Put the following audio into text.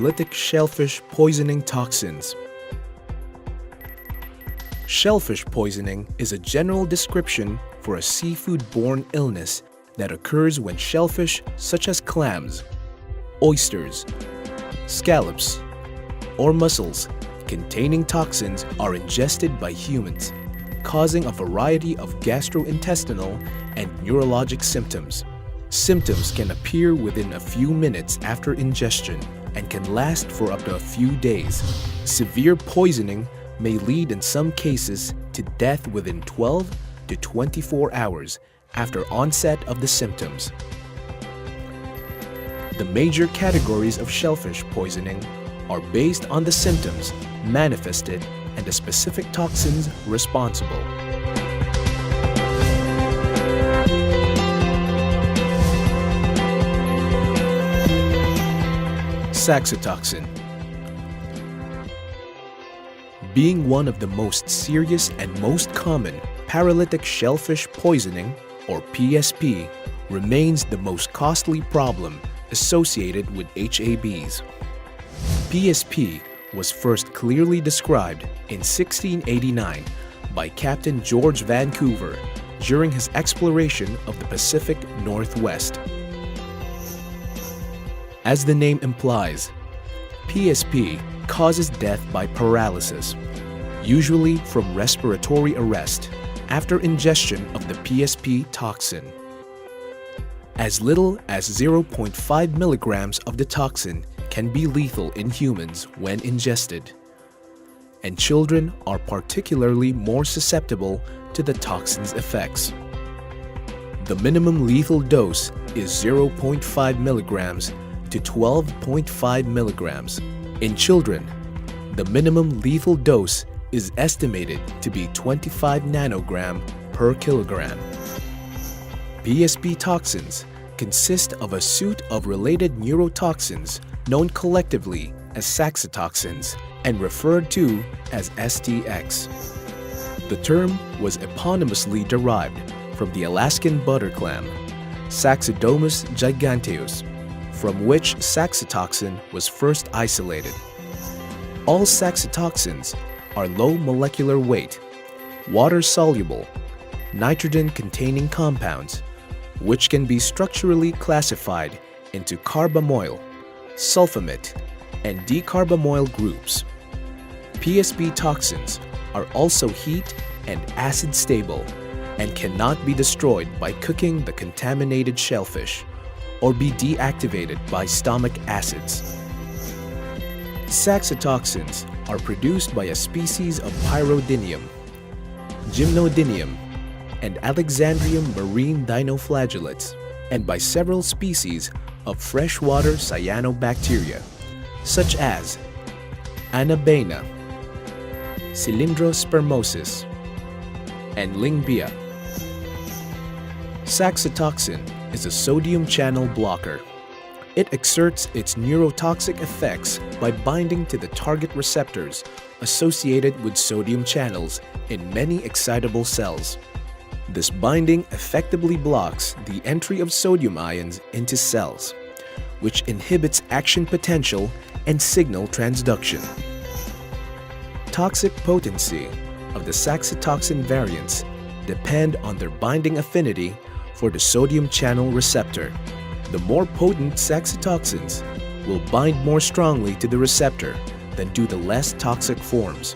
Paralytic shellfish poisoning toxins. Shellfish poisoning is a general description for a seafood-borne illness that occurs when shellfish such as clams, oysters, scallops, or mussels containing toxins are ingested by humans, causing a variety of gastrointestinal and neurologic symptoms. Symptoms can appear within a few minutes after ingestion and can last for up to a few days. Severe poisoning may lead in some cases to death within 12 to 24 hours after onset of the symptoms. The major categories of shellfish poisoning are based on the symptoms manifested and the specific toxins responsible. Saxitoxin. Being one of the most serious and most common, paralytic shellfish poisoning, or PSP, remains the most costly problem associated with HABs. PSP was first clearly described in 1689 by Captain George Vancouver during his exploration of the Pacific Northwest. As the name implies, PSP causes death by paralysis, usually from respiratory arrest after ingestion of the PSP toxin. As little as 0.5 milligrams of the toxin can be lethal in humans when ingested, and children are particularly more susceptible to the toxin's effects. The minimum lethal dose is 0.5 milligrams to 12.5 milligrams. In children, the minimum lethal dose is estimated to be 25 nanogram per kilogram. PSP toxins consist of a suite of related neurotoxins known collectively as saxitoxins and referred to as STX. The term was eponymously derived from the Alaskan butter clam, Saxidomus giganteus, from which saxitoxin was first isolated. All saxitoxins are low molecular weight, water-soluble, nitrogen-containing compounds, which can be structurally classified into carbamoyl, sulfamate, and decarbamoyl groups. PSP toxins are also heat and acid stable and cannot be destroyed by cooking the contaminated shellfish or be deactivated by stomach acids. Saxitoxins are produced by a species of Pyrodinium, Gymnodinium, and Alexandrium marine dinoflagellates, and by several species of freshwater cyanobacteria, such as Anabaena, Cylindrospermosis, and Lingbia. Saxitoxin is a sodium channel blocker. It exerts its neurotoxic effects by binding to the target receptors associated with sodium channels in many excitable cells. This binding effectively blocks the entry of sodium ions into cells, which inhibits action potential and signal transduction. Toxic potency of the saxitoxin variants depend on their binding affinity for the sodium channel receptor. The more potent saxitoxins will bind more strongly to the receptor than do the less toxic forms.